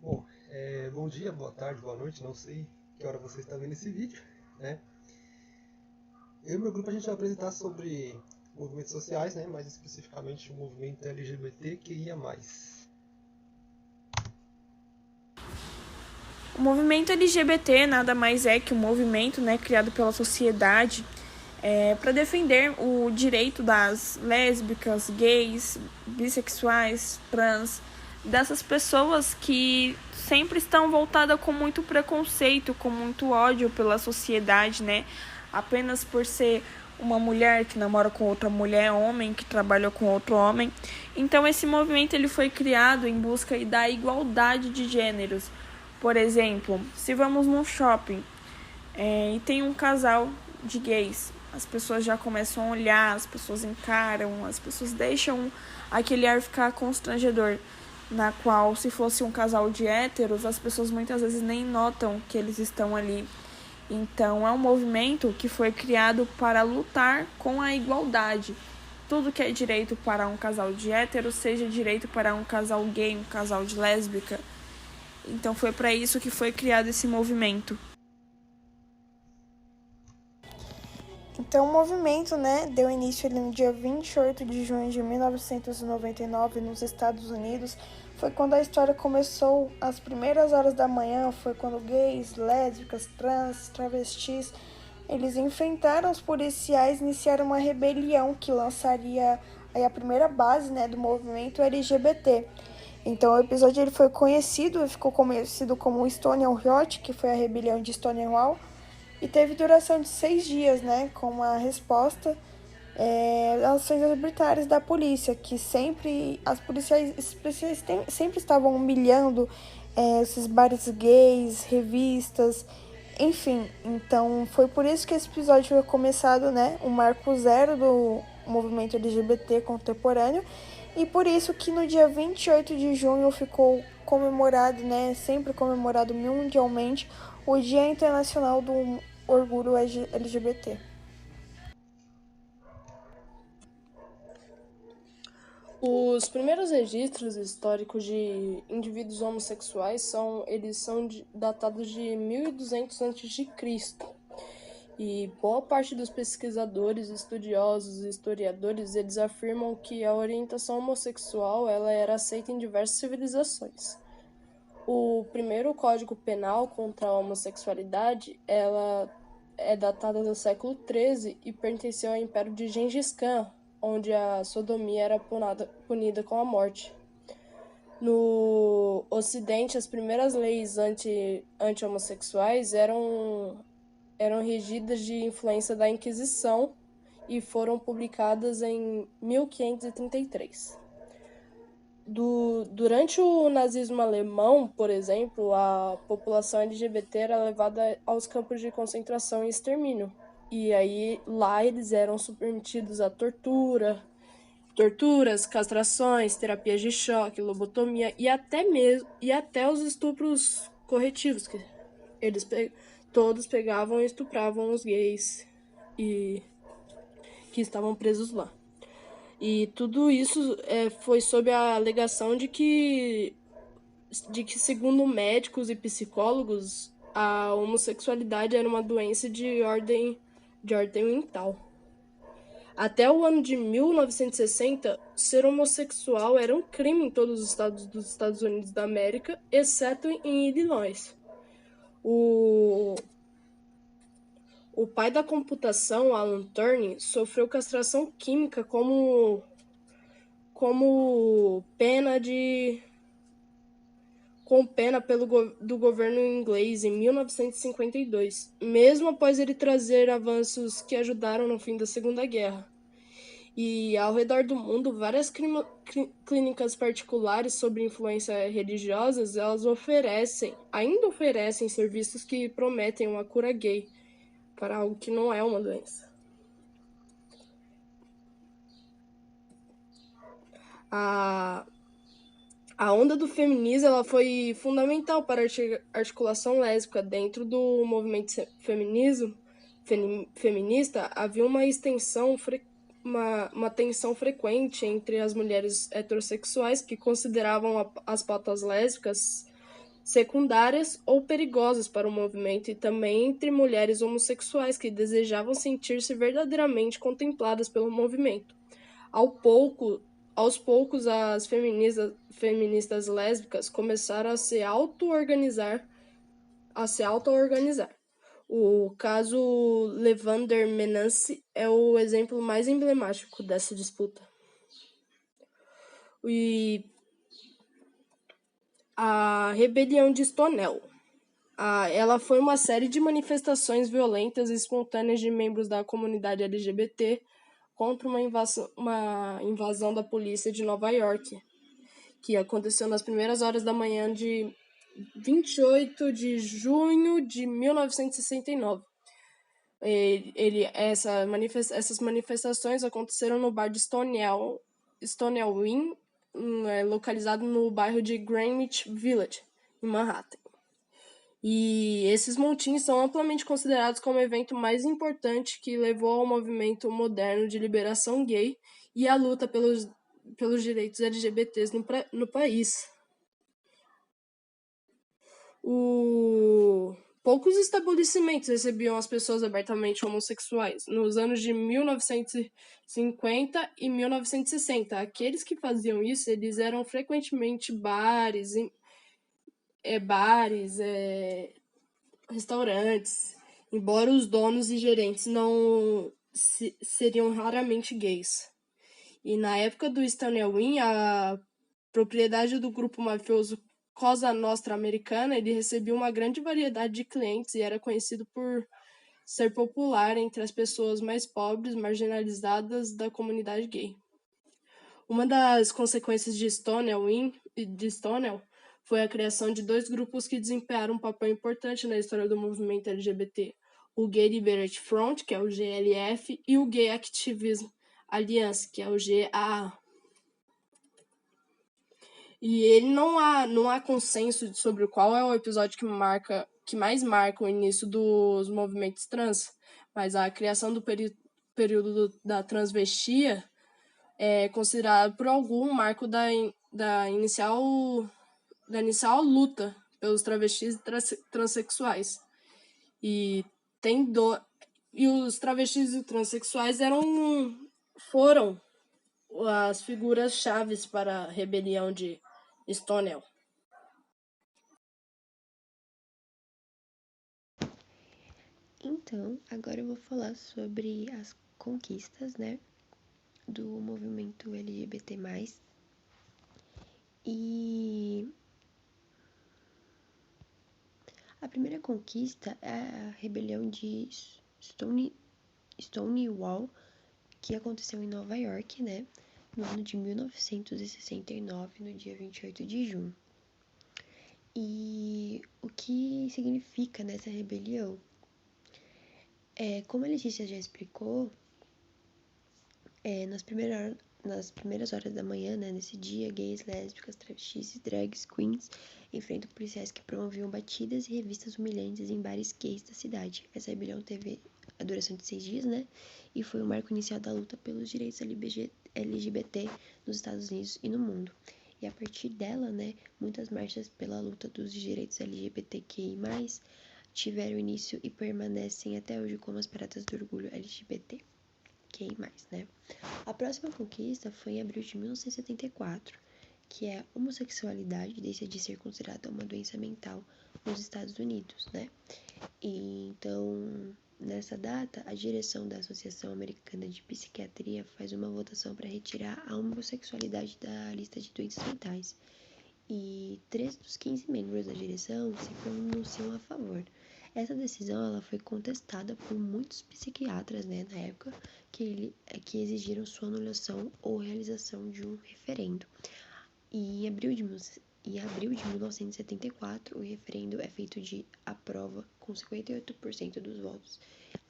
Bom, bom dia, boa tarde, boa noite, não sei que hora você está vendo esse vídeo, né? Eu e meu grupo a gente vai apresentar sobre movimentos sociais, né? Mais especificamente o movimento LGBTQIA+. O movimento LGBT nada mais é que um movimento, criado pela sociedade para defender o direito das lésbicas, gays, bissexuais, trans, dessas pessoas que sempre estão voltadas com muito preconceito, com muito ódio pela sociedade, né? Apenas por ser uma mulher que namora com outra mulher, homem que trabalha com outro homem. Então esse movimento ele foi criado em busca da igualdade de gêneros. Por exemplo, se vamos num shopping e tem um casal de gays, as pessoas já começam a olhar, as pessoas encaram, as pessoas deixam aquele ar ficar constrangedor, na qual, se fosse um casal de héteros, as pessoas muitas vezes nem notam que eles estão ali. Então, é um movimento que foi criado para lutar com a igualdade. Tudo que é direito para um casal de héteros, seja direito para um casal gay, um casal de lésbica. Então, foi para isso que foi criado esse movimento. Então, o movimento, deu início ali no dia 28 de junho de 1999 nos Estados Unidos. Foi quando a história começou. Às primeiras horas da manhã, foi quando gays, lésbicas, trans, travestis, eles enfrentaram os policiais e iniciaram uma rebelião que lançaria aí a primeira base, do movimento LGBT. Então, o episódio ele foi conhecido, ficou conhecido como Stonewall Riot, que foi a rebelião de Stonewall, e teve duração de 6 dias, com uma resposta às ações arbitrárias da polícia, que sempre, os policiais sempre estavam humilhando esses bares gays, revistas, enfim. Então, foi por isso que esse episódio foi começado, um marco zero do movimento LGBT contemporâneo, e por isso que no dia 28 de junho ficou comemorado, sempre comemorado mundialmente, o Dia Internacional do Orgulho LGBT. Os primeiros registros históricos de indivíduos homossexuais são datados de 1200 a.C. E boa parte dos pesquisadores, estudiosos e historiadores, eles afirmam que a orientação homossexual ela era aceita em diversas civilizações. O primeiro código penal contra a homossexualidade ela é datada do século XIII e pertenceu ao Império de Gengis Khan, onde a sodomia era punida com a morte. No Ocidente, as primeiras leis anti-homossexuais eram regidas de influência da Inquisição e foram publicadas em 1533. Durante o nazismo alemão, por exemplo, a população LGBT era levada aos campos de concentração e extermínio. E aí, lá eles eram submetidos a torturas, castrações, terapias de choque, lobotomia e até os estupros corretivos, que eles todos pegavam e estupravam os gays e que estavam presos lá. E tudo isso foi sob a alegação de que, segundo médicos e psicólogos, a homossexualidade era uma doença de ordem mental. Até o ano de 1960, ser homossexual era um crime em todos os estados dos Estados Unidos da América, exceto em Illinois. O pai da computação, Alan Turing, sofreu castração química como pena do governo inglês em 1952, mesmo após ele trazer avanços que ajudaram no fim da Segunda Guerra. E ao redor do mundo, várias clínicas particulares sobre influência religiosas, elas ainda oferecem serviços que prometem uma cura gay para algo que não é uma doença. A onda do feminismo ela foi fundamental para a articulação lésbica. Dentro do movimento feminista, havia uma tensão frequente entre as mulheres heterossexuais que consideravam as pautas lésbicas secundárias ou perigosas para o movimento e também entre mulheres homossexuais que desejavam sentir-se verdadeiramente contempladas pelo movimento. Aos poucos, as feministas lésbicas começaram a se auto-organizar. O caso Levander Menance é o exemplo mais emblemático dessa disputa. E a Rebelião de Stonewall. Ela foi uma série de manifestações violentas e espontâneas de membros da comunidade LGBT contra uma invasão da polícia de Nova York, que aconteceu nas primeiras horas da manhã de 28 de junho de 1969. Essas manifestações aconteceram no bar de Stonewall Inn, localizado no bairro de Greenwich Village, em Manhattan. E esses montins são amplamente considerados como o evento mais importante que levou ao movimento moderno de liberação gay e à luta pelos direitos LGBTs no país. Poucos estabelecimentos recebiam as pessoas abertamente homossexuais. Nos anos de 1950 e 1960, aqueles que faziam isso, eles eram frequentemente bares, restaurantes, embora os donos e gerentes não seriam raramente gays. E na época do Stonewall Inn, a propriedade do grupo mafioso Cosa Nostra americana, ele recebia uma grande variedade de clientes e era conhecido por ser popular entre as pessoas mais pobres, marginalizadas da comunidade gay. Uma das consequências de Stonewall foi a criação de dois grupos que desempenharam um papel importante na história do movimento LGBT: o Gay Liberation Front, que é o GLF, e o Gay Activism Alliance, que é o GAA. E ele não há consenso sobre qual é o episódio que mais marca o início dos movimentos trans, mas a criação do período da transvestia é considerado por algum marco da inicial luta pelos travestis e transexuais. E os travestis e transexuais foram as figuras chaves para a rebelião de Stonewall. Então, agora eu vou falar sobre as conquistas, né, do movimento LGBT+. E a primeira conquista é a rebelião de Stonewall, que aconteceu em Nova York, né, no ano de 1969, no dia 28 de junho. E o que significa nessa rebelião? Como a Letícia já explicou, nas primeiras horas da manhã, né, nesse dia, gays, lésbicas, travestis e drag queens enfrentam policiais que promoviam batidas e revistas humilhantes em bares gays da cidade. Essa rebelião teve a duração de 6 dias, né, e foi o marco inicial da luta pelos direitos LGBT nos Estados Unidos e no mundo. E a partir dela, né, muitas marchas pela luta dos direitos LGBTQI+, tiveram início e permanecem até hoje como as paradas do orgulho LGBT. né? A próxima conquista foi em abril de 1974, que é a homossexualidade deixa de ser considerada uma doença mental nos Estados Unidos, né? E então, nessa data, a direção da Associação Americana de Psiquiatria faz uma votação para retirar a homossexualidade da lista de doenças mentais. E 13 dos 15 membros da direção se pronunciam a favor. Essa decisão ela foi contestada por muitos psiquiatras, né, na época, que exigiram sua anulação ou realização de um referendo. E em abril de 1974, o referendo é feito de aprova com 58% dos votos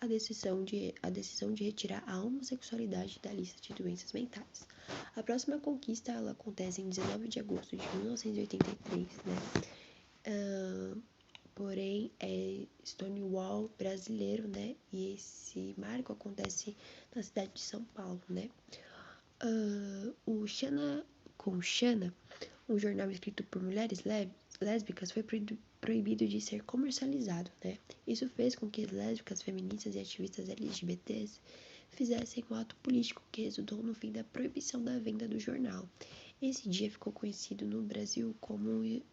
a decisão de retirar a homossexualidade da lista de doenças mentais. A próxima conquista ela acontece em 19 de agosto de 1983, né? Porém, é Stonewall brasileiro, né? E esse marco acontece na cidade de São Paulo, né? Com Xana, O jornal escrito por mulheres lésbicas foi proibido de ser comercializado, né? Isso fez com que as lésbicas, feministas e ativistas LGBTs fizessem um ato político que resultou no fim da proibição da venda do jornal. Esse dia ficou conhecido no Brasil como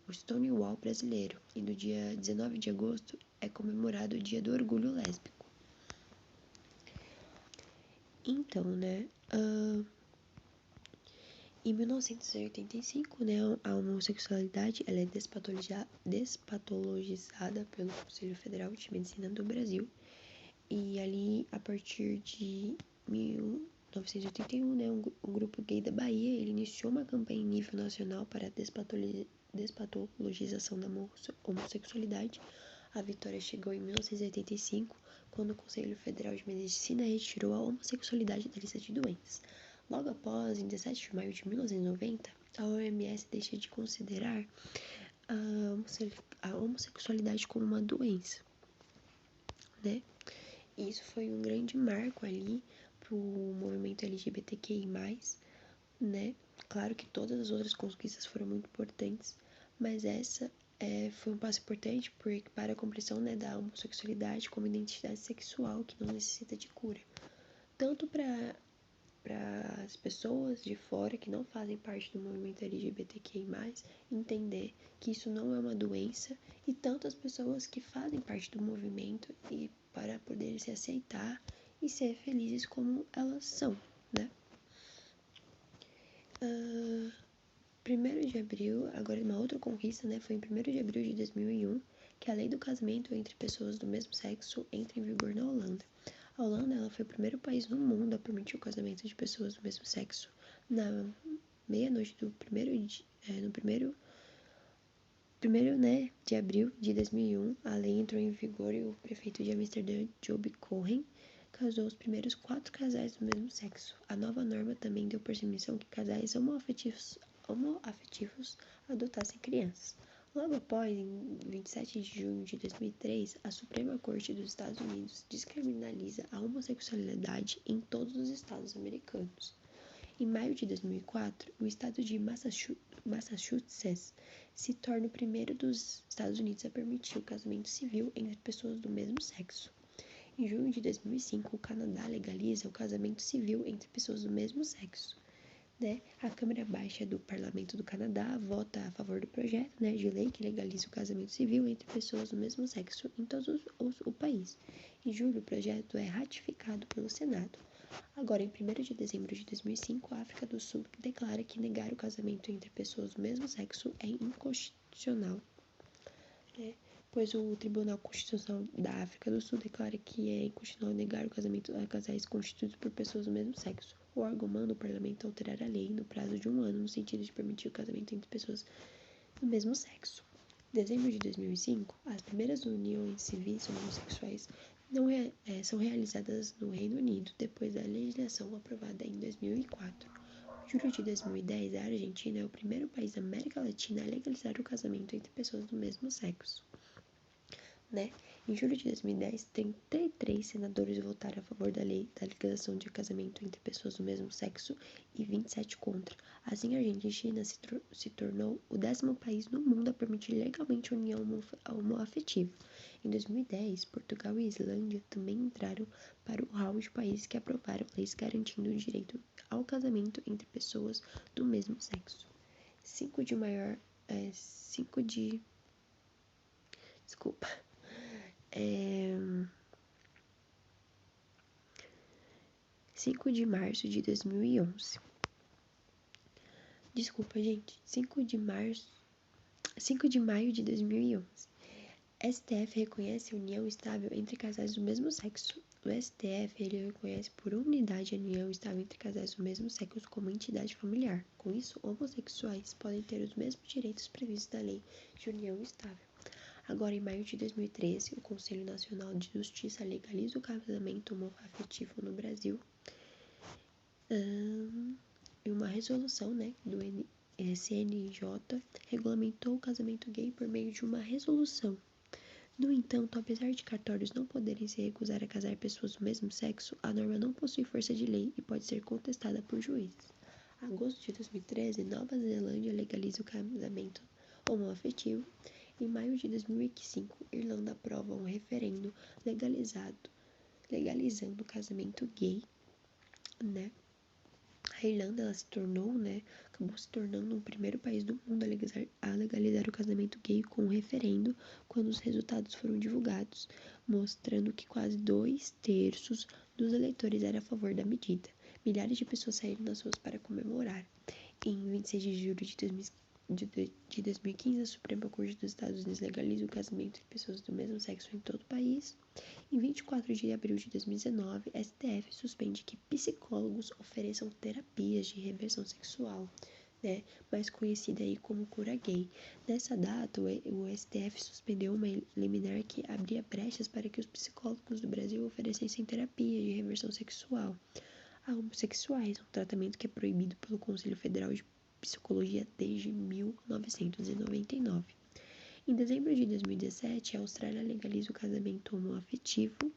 o Stonewall brasileiro, e no dia 19 de agosto é comemorado o Dia do Orgulho Lésbico. Então, né, em 1985, né, a homossexualidade ela é despatologizada pelo Conselho Federal de Medicina do Brasil. E ali, a partir de 1981, né, um grupo gay da Bahia, ele iniciou uma campanha em nível nacional para a despatologização da homossexualidade. A vitória chegou em 1985, quando o Conselho Federal de Medicina retirou a homossexualidade da lista de doenças. Logo após, em 17 de maio de 1990, a OMS deixa de considerar a homossexualidade como uma doença, né? E isso foi um grande marco ali pro movimento LGBTQI+, né? Claro que todas as outras conquistas foram muito importantes, mas essa foi um passo importante para a compreensão, né, da homossexualidade como identidade sexual que não necessita de cura. Tanto para as pessoas de fora que não fazem parte do movimento LGBTQI+, entender que isso não é uma doença, e tanto as pessoas que fazem parte do movimento e para poderem se aceitar e ser felizes como elas são, né? 1º de abril, agora uma outra conquista, né, foi em 1º de abril de 2001, que a lei do casamento entre pessoas do mesmo sexo entra em vigor na Holanda. A Holanda ela foi o primeiro país no mundo a permitir o casamento de pessoas do mesmo sexo. Na meia-noite do primeiro, né, de abril de 2001, a lei entrou em vigor e o prefeito de Amsterdã, Job Cohen, casou os primeiros 4 casais do mesmo sexo. A nova norma também deu permissão que casais homoafetivos adotassem crianças. Logo após, em 27 de junho de 2003, a Suprema Corte dos Estados Unidos descriminaliza a homossexualidade em todos os estados americanos. Em maio de 2004, o estado de Massachusetts se torna o primeiro dos Estados Unidos a permitir o casamento civil entre pessoas do mesmo sexo. Em junho de 2005, o Canadá legaliza o casamento civil entre pessoas do mesmo sexo, né? A Câmara Baixa do Parlamento do Canadá vota a favor do projeto, né, de lei que legaliza o casamento civil entre pessoas do mesmo sexo em todo o país. Em julho, o projeto é ratificado pelo Senado. Agora, em 1º de dezembro de 2005, a África do Sul declara que negar o casamento entre pessoas do mesmo sexo é inconstitucional, né? Pois o Tribunal Constitucional da África do Sul declara que é inconstitucional negar o casamento a casais constituídos por pessoas do mesmo sexo. O órgão manda o parlamento alterar a lei no prazo de 1 ano, no sentido de permitir o casamento entre pessoas do mesmo sexo. Em dezembro de 2005, as primeiras uniões civis homossexuais são realizadas no Reino Unido, depois da legislação aprovada em 2004. Em julho de 2010, a Argentina é o primeiro país da América Latina a legalizar o casamento entre pessoas do mesmo sexo, né? Em julho de 2010, 33 senadores votaram a favor da lei da legalização de casamento entre pessoas do mesmo sexo e 27 contra. Assim, a Argentina se tornou o 10º país no mundo a permitir legalmente a união homoafetiva. Em 2010, Portugal e Islândia também entraram para o hall de países que aprovaram leis garantindo o direito ao casamento entre pessoas do mesmo sexo. 5 de março de 2011. 5 de maio de 2011. STF reconhece a união estável entre casais do mesmo sexo. O STF ele reconhece por unidade a união estável entre casais do mesmo sexo como entidade familiar. Com isso, homossexuais podem ter os mesmos direitos previstos na Lei de União Estável. Agora, em maio de 2013, o Conselho Nacional de Justiça legaliza o casamento homoafetivo no Brasil. E uma resolução, né, do CNJ regulamentou o casamento gay por meio de uma resolução. No entanto, apesar de cartórios não poderem se recusar a casar pessoas do mesmo sexo, a norma não possui força de lei e pode ser contestada por juízes. Agosto de 2013, Nova Zelândia legaliza o casamento homoafetivo. Em maio de 2005, Irlanda aprova um referendo legalizando o casamento gay, né? A Irlanda acabou se tornando o primeiro país do mundo a legalizar o casamento gay com um referendo quando os resultados foram divulgados, mostrando que quase 2/3 dos eleitores eram a favor da medida. Milhares de pessoas saíram nas ruas para comemorar. Em 26 de julho de 2015, a Suprema Corte dos Estados Unidos legaliza o casamento entre pessoas do mesmo sexo em todo o país. Em 24 de abril de 2019, STF suspende que psicólogos ofereçam terapias de reversão sexual, né, mais conhecida aí como cura gay. Nessa data, o STF suspendeu uma liminar que abria brechas para que os psicólogos do Brasil oferecessem terapia de reversão sexual a homossexuais, um tratamento que é proibido pelo Conselho Federal de Psicologia desde 1999. Em dezembro de 2017, a Austrália legaliza o casamento homoafetivo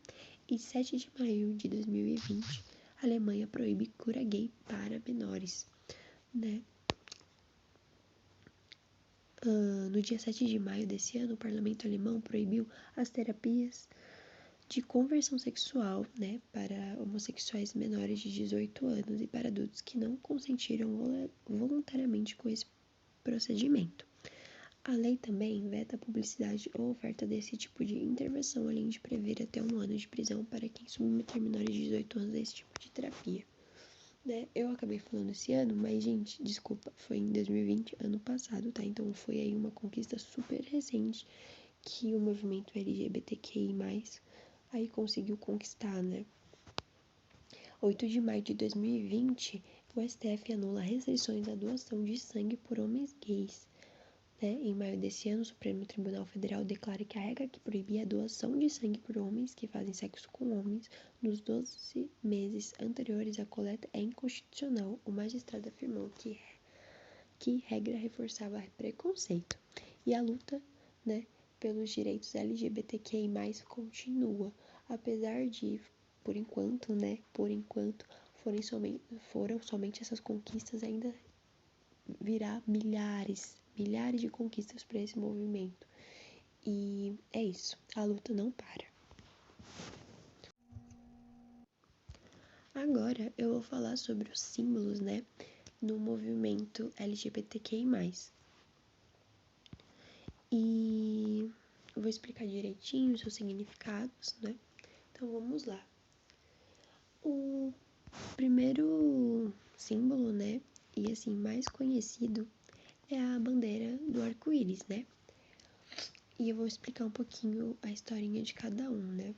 e 7 de maio de 2020, a Alemanha proíbe cura gay para menores, né? No dia 7 de maio desse ano, o parlamento alemão proibiu as terapias de conversão sexual, né, para homossexuais menores de 18 anos e para adultos que não consentiram voluntariamente com esse procedimento. A lei também veta a publicidade ou oferta desse tipo de intervenção, além de prever até 1 ano de prisão para quem submeter menores de 18 anos a esse tipo de terapia. Né? Eu acabei falando esse ano, mas, gente, desculpa, foi em 2020, ano passado, tá? Então foi aí uma conquista super recente que o movimento LGBTQI+, aí conseguiu conquistar, né? 8 de maio de 2020, o STF anula restrições à doação de sangue por homens gays. Né? Em maio desse ano, o Supremo Tribunal Federal declara que a regra que proibia a doação de sangue por homens que fazem sexo com homens nos 12 meses anteriores à coleta é inconstitucional. O magistrado afirmou que regra reforçava preconceito. E a luta, né, pelos direitos LGBTQI+, continua, apesar de, por enquanto, foram somente essas conquistas, ainda virá milhares de conquistas para esse movimento. E é isso, a luta não para. Agora eu vou falar sobre os símbolos, né, no movimento LGBTQI+. E eu vou explicar direitinho os seus significados, né? Então vamos lá. O primeiro símbolo, né, e assim mais conhecido é a bandeira do arco-íris, né? E eu vou explicar um pouquinho a historinha de cada um, né?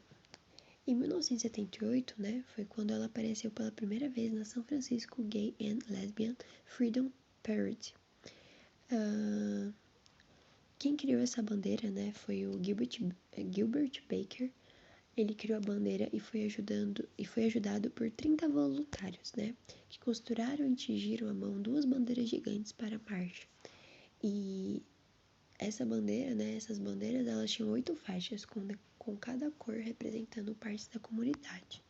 Em 1978, né, foi quando ela apareceu pela primeira vez na San Francisco Gay and Lesbian Freedom Parade. Quem criou essa bandeira, né, foi o Gilbert Baker. Ele criou a bandeira e foi ajudado por 30 voluntários, né, que costuraram e tingiram à mão 2 bandeiras gigantes para a marcha. E essas bandeiras, elas tinham 8 faixas, com cada cor representando partes da comunidade.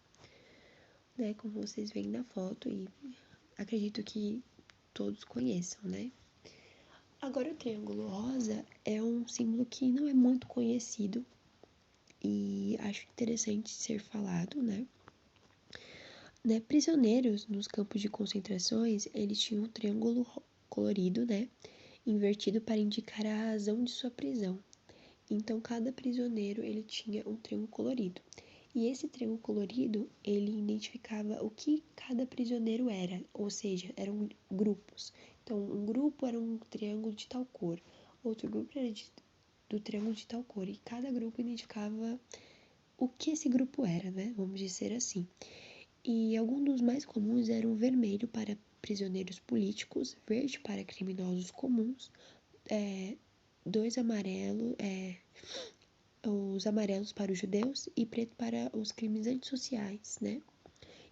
Né, como vocês veem na foto, e acredito que todos conheçam, né? Agora, o triângulo rosa é um símbolo que não é muito conhecido e acho interessante ser falado, né? Prisioneiros nos campos de concentrações, eles tinham um triângulo colorido, né, invertido para indicar a razão de sua prisão. Então, cada prisioneiro, ele tinha um triângulo colorido. E esse triângulo colorido, ele identificava o que cada prisioneiro era, ou seja, eram grupos. Então, um grupo era um triângulo de tal cor, outro grupo era do triângulo de tal cor, e cada grupo identificava o que esse grupo era, né? Vamos dizer assim. E alguns dos mais comuns eram vermelho para prisioneiros políticos, verde para criminosos comuns, 2 amarelos, os amarelos para os judeus e preto para os crimes antissociais, né?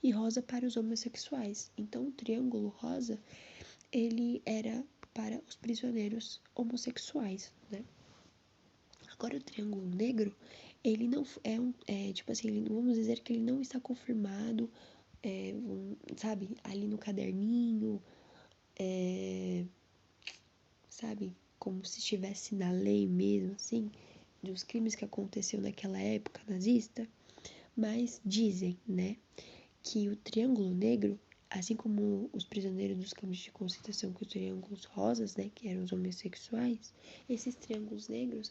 E rosa para os homossexuais. Então, o triângulo rosa, ele era para os prisioneiros homossexuais, né? Agora, o triângulo negro, ele não tipo assim, vamos dizer que ele não está confirmado, sabe, ali no caderninho, sabe, como se estivesse na lei mesmo, assim, dos crimes que aconteceu naquela época nazista, mas dizem, né, que o Triângulo Negro, assim como os prisioneiros dos campos de concentração com os triângulos rosas, né, que eram os homossexuais, esses triângulos negros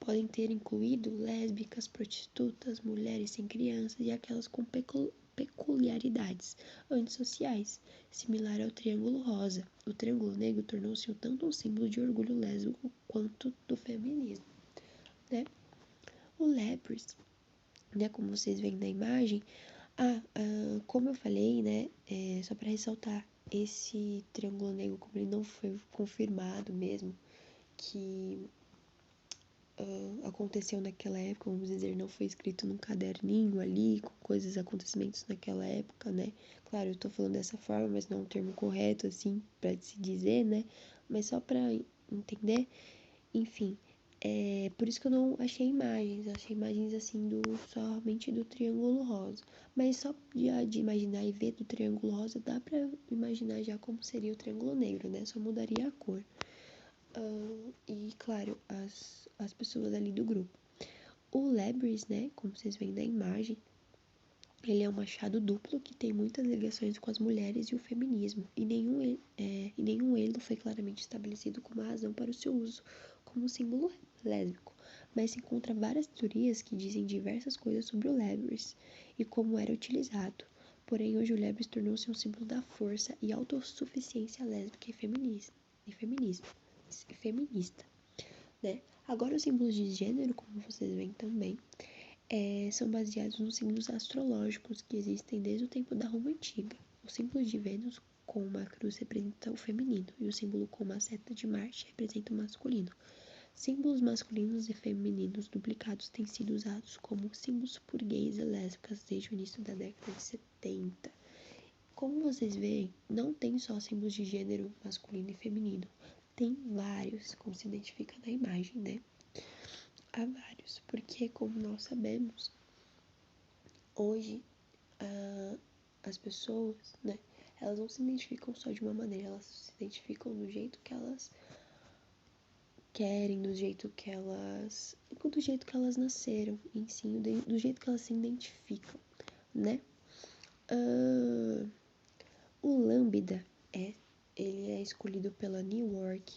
podem ter incluído lésbicas, prostitutas, mulheres sem crianças e aquelas com peculiaridades antissociais, similar ao Triângulo Rosa. O Triângulo Negro tornou-se tanto um símbolo de orgulho lésbico quanto do feminismo, né? O Leprous, né, como vocês veem na imagem, como eu falei, né, só para ressaltar, esse Triângulo Negro, como ele não foi confirmado mesmo, que aconteceu naquela época, vamos dizer, não foi escrito num caderninho ali, com coisas, acontecimentos naquela época, né? Claro, eu tô falando dessa forma, mas não é um termo correto, assim, pra se dizer, né? Mas só pra entender, enfim, por isso que eu não achei imagens assim, somente do Triângulo Rosa. Mas só de imaginar e ver do Triângulo Rosa, dá pra imaginar já como seria o Triângulo Negro, né? Só mudaria a cor. E, claro, as pessoas ali do grupo. O Lebrys, né, como vocês veem na imagem, ele é um machado duplo que tem muitas ligações com as mulheres e o feminismo, e nenhum elo foi claramente estabelecido como a razão para o seu uso como símbolo lésbico, mas se encontra várias teorias que dizem diversas coisas sobre o Lebrys e como era utilizado. Porém, hoje o Lebrys tornou-se um símbolo da força e autossuficiência lésbica e feminista, né? Agora, os símbolos de gênero, como vocês veem também, são baseados nos signos astrológicos que existem desde o tempo da Roma Antiga. O símbolo de Vênus com uma cruz representa o feminino e o símbolo com uma seta de Marte representa o masculino. Símbolos masculinos e femininos duplicados têm sido usados como símbolos por gays e lésbicas desde o início da década de 70. Como vocês veem, não tem só símbolos de gênero masculino e feminino. Tem vários, como se identifica na imagem, né? Há vários, porque como nós sabemos, hoje as pessoas, né? Elas não se identificam só de uma maneira, elas se identificam do jeito que elas querem, do jeito que elas nasceram, em si, do jeito que elas se identificam, né? O Lambda ele é escolhido pela New York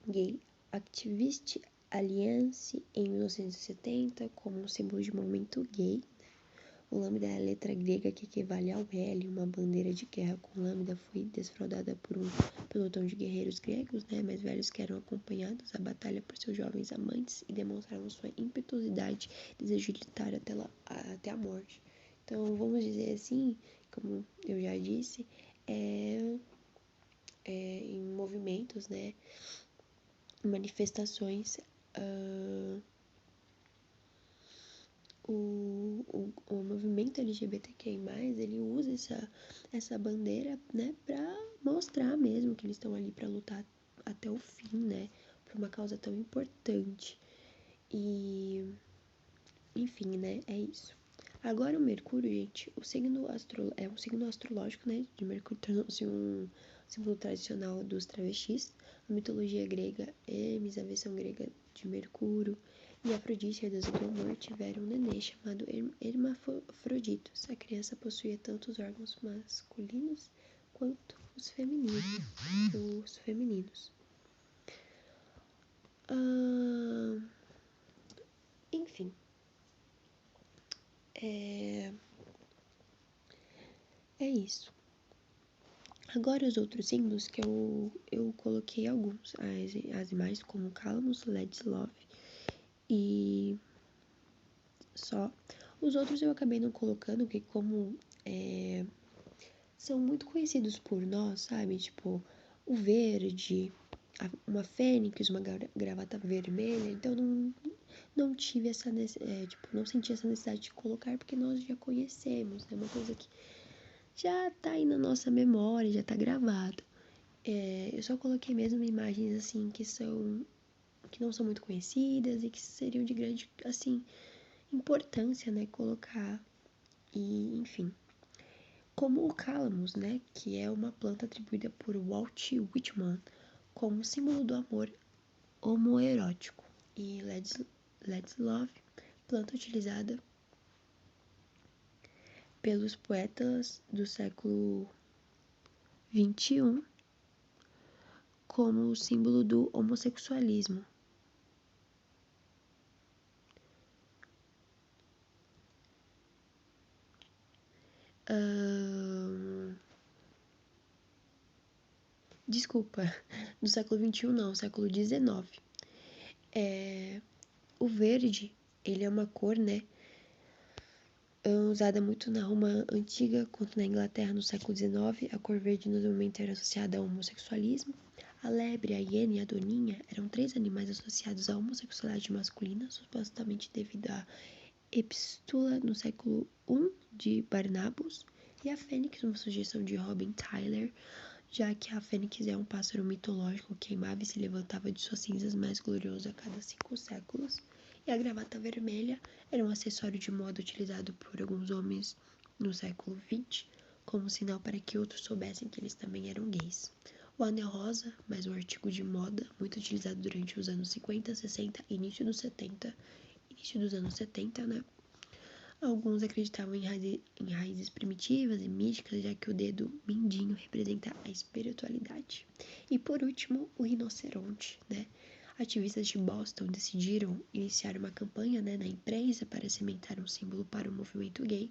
Gay Activist Alliance em 1970 como um símbolo de movimento gay. O lambda é a letra grega que equivale ao L, uma bandeira de guerra com lambda foi desfraldada por um pelotão de guerreiros gregos, né, mais velhos que eram acompanhados à batalha por seus jovens amantes e demonstraram sua impetuosidade e desejo de lutar até a morte. Então, vamos dizer assim, como eu já disse, em movimentos, né, manifestações, o movimento LGBTQI+, ele usa essa bandeira, né, pra mostrar mesmo que eles estão ali pra lutar até o fim, né, por uma causa tão importante. E, enfim, né, é isso. Agora o Mercúrio, gente, é um signo astrológico, né, de Mercúrio tornou-se um símbolo tradicional dos travestis. A mitologia grega, Hermes, a versão grega de Mercúrio, e Afrodite, a deusa do amor, tiveram um nenê chamado Hermafroditos. A criança possuía tanto os órgãos masculinos quanto os femininos. Enfim. É isso. Agora os outros símbolos que eu coloquei alguns, as imagens como Calamus, Let's Love e só. Os outros eu acabei não colocando, porque como são muito conhecidos por nós, sabe? Tipo, o verde, uma fênix, uma gravata vermelha, então não tive essa não senti essa necessidade de colocar porque nós já conhecemos, é uma coisa que já tá aí na nossa memória, já tá gravado. Eu só coloquei mesmo imagens assim que não são muito conhecidas e que seriam de grande, assim, importância, né, colocar. E, enfim. como o calamus, né, que é uma planta atribuída por Walt Whitman como símbolo do amor homoerótico, e Ladslove, planta utilizada pelos poetas do século XXI como símbolo do homossexualismo. Desculpa, do século XXI não, século XIX. O verde, ele é uma cor, né, usada muito na Roma antiga quanto na Inglaterra no século XIX. A cor verde normalmente era associada ao homossexualismo. A lebre, a hiena e a doninha eram 3 animais associados à homossexualidade masculina, supostamente devido à epístola no século I de Barnabas, e a fênix, uma sugestão de Robin Tyler, já que a fênix é um pássaro mitológico que queimava e se levantava de suas cinzas mais glorioso a cada 5 séculos. E a gravata vermelha era um acessório de moda utilizado por alguns homens no século XX, como sinal para que outros soubessem que eles também eram gays. O anel rosa, mais um artigo de moda muito utilizado durante os anos 50, 60 e início dos anos 70, né? Alguns acreditavam em raízes primitivas e místicas, já que o dedo mindinho representa a espiritualidade. E por último, o rinoceronte, né? Ativistas de Boston decidiram iniciar uma campanha, né, na imprensa para cimentar um símbolo para o movimento gay,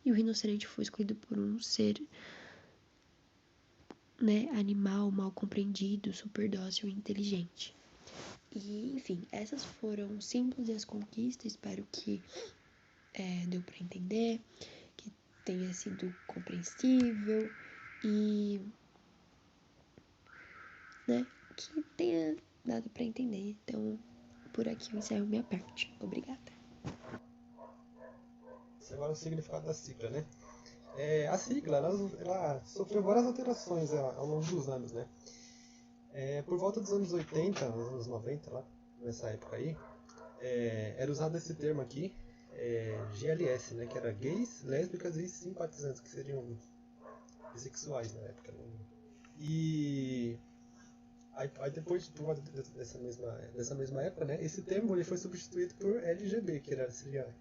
e o rinoceronte foi escolhido por um ser, né, animal mal compreendido, super dócil e inteligente. E, enfim, essas foram os símbolos e as conquistas. Espero que deu para entender, que tenha sido compreensível e, né, que tenha dado para entender. Então, por aqui eu encerro minha parte. Obrigada. Agora o significado da sigla, né? A sigla, ela sofreu várias alterações ao longo dos anos, né? Por volta dos anos 80, nos anos 90, lá, nessa época aí, era usado esse termo aqui, GLS, né? Que era gays, lésbicas e simpatizantes, que seriam bissexuais na época. Né? E aí depois, por volta dessa mesma época, né? Esse termo ele foi substituído por LGB, que seria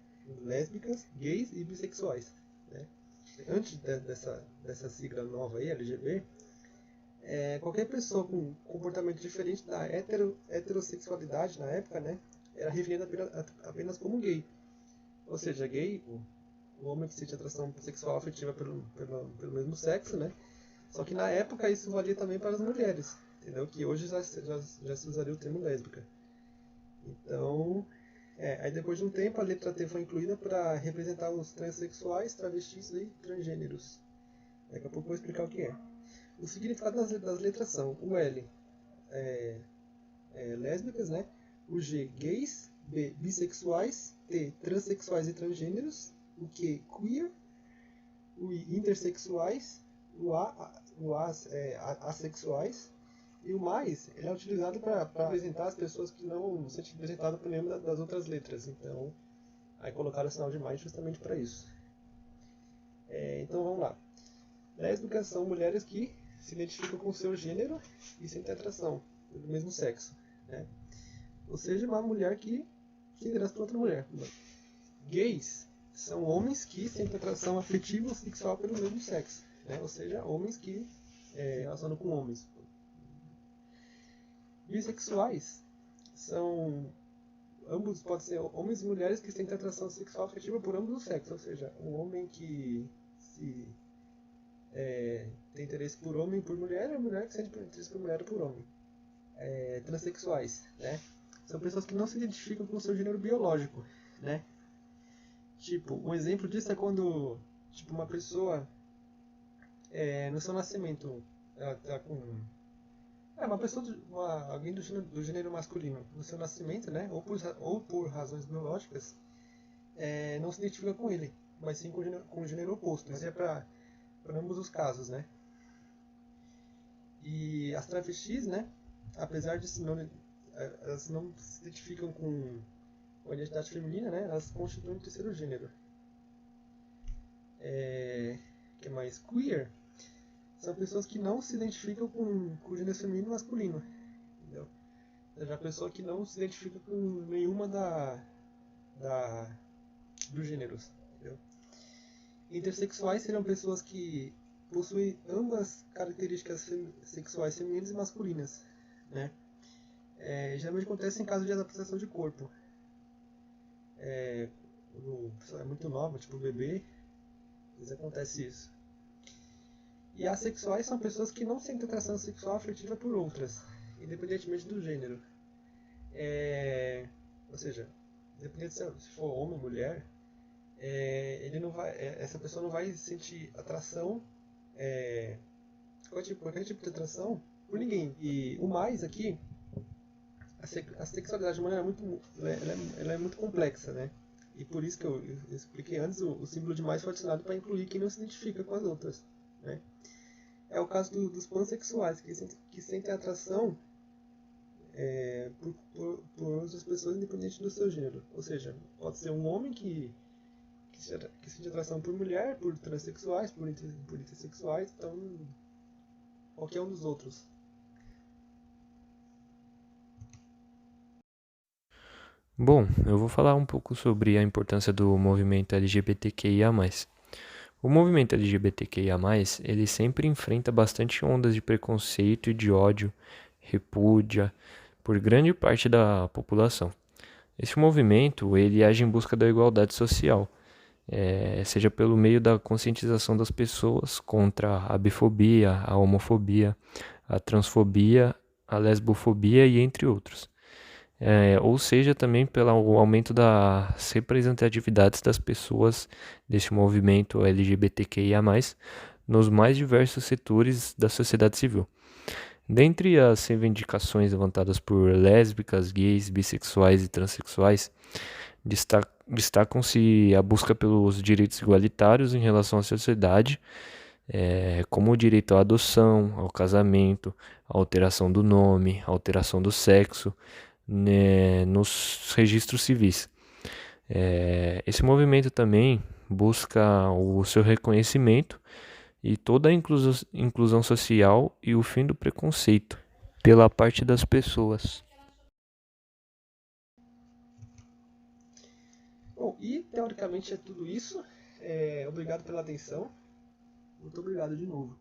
lésbicas, gays e bissexuais, né? Antes dessa sigla nova aí, LGB, qualquer pessoa com comportamento diferente da heterossexualidade na época, né, era referida apenas como gay. Ou seja, gay, o homem que sente atração sexual afetiva pelo mesmo sexo, né? Só que na época isso valia também para as mulheres, entendeu? Que hoje já se usaria o termo lésbica. Então, aí depois de um tempo a letra T foi incluída para representar os transexuais, travestis e transgêneros. Daqui a pouco eu vou explicar o que é. O significado das letras são: o L lésbicas, né? O G gays, B bissexuais, T transexuais e transgêneros, o Q queer, o I intersexuais, o A assexuais, e o mais ele é utilizado para apresentar as pessoas que não se sentem representadas por nenhuma das outras letras. Então, aí colocaram o sinal de mais justamente para isso. Então vamos lá. Lésbicas são mulheres que se identificam com o seu gênero e sentem atração do mesmo sexo, né? Ou seja, uma mulher que se interessa por outra mulher. Gays são homens que sentem atração afetiva ou sexual pelo mesmo sexo, né? Ou seja, homens que relacionam com homens. Bissexuais são ambos, pode ser homens e mulheres que sentem atração sexual afetiva por ambos os sexos, ou seja, um homem que tem interesse por homem e por mulher, e a mulher que sente interesse por mulher ou por homem. Transsexuais, né? São pessoas que não se identificam com o seu gênero biológico, né? Tipo, um exemplo disso é quando, tipo, uma pessoa no seu nascimento ela tá com uma pessoa, alguém do gênero masculino no seu nascimento, né? Ou por razões biológicas, não se identifica com ele, mas sim com o gênero oposto. Isso é para ambos os casos, né? E as travestis, né? Apesar de elas não se identificam com a identidade feminina, né? Elas constituem um terceiro gênero. que é mais queer, são pessoas que não se identificam com o gênero feminino e masculino. Entendeu? Já a pessoa que não se identifica com nenhuma dos gêneros. Entendeu? Intersexuais seriam pessoas que possuem ambas características sexuais femininas e masculinas. Né? Geralmente acontece em caso de adaptação de corpo. Quando a pessoa é muito nova, tipo bebê, às vezes acontece isso. E assexuais são pessoas que não sentem atração sexual afetiva por outras, independentemente do gênero. Ou seja, independente se for homem ou mulher, essa pessoa não vai sentir atração, qualquer tipo de atração, por ninguém. E o mais aqui, a sexualidade humana ela é muito complexa, né? E por isso que eu expliquei antes, o símbolo de mais foi adicionado para incluir quem não se identifica com as outras. Né? É o caso dos pansexuais, que sentem atração por outras pessoas independente do seu gênero. Ou seja, pode ser um homem que sente atração por mulher, por transexuais, por intersexuais, então qualquer um dos outros. Bom, eu vou falar um pouco sobre a importância do movimento LGBTQIA+. O movimento LGBTQIA+, ele sempre enfrenta bastante ondas de preconceito e de ódio, repúdia, por grande parte da população. Esse movimento, ele age em busca da igualdade social, seja pelo meio da conscientização das pessoas contra a bifobia, a homofobia, a transfobia, a lesbofobia e entre outros. Ou seja, também pelo aumento das representatividades das pessoas desse movimento LGBTQIA+, nos mais diversos setores da sociedade civil. Dentre as reivindicações levantadas por lésbicas, gays, bissexuais e transexuais, destacam-se a busca pelos direitos igualitários em relação à sociedade, como o direito à adoção, ao casamento, à alteração do nome, à alteração do sexo, né, nos registros civis. Esse movimento também busca o seu reconhecimento e toda a inclusão social e o fim do preconceito pela parte das pessoas. Bom, e teoricamente é tudo isso. Obrigado pela atenção. Muito obrigado de novo.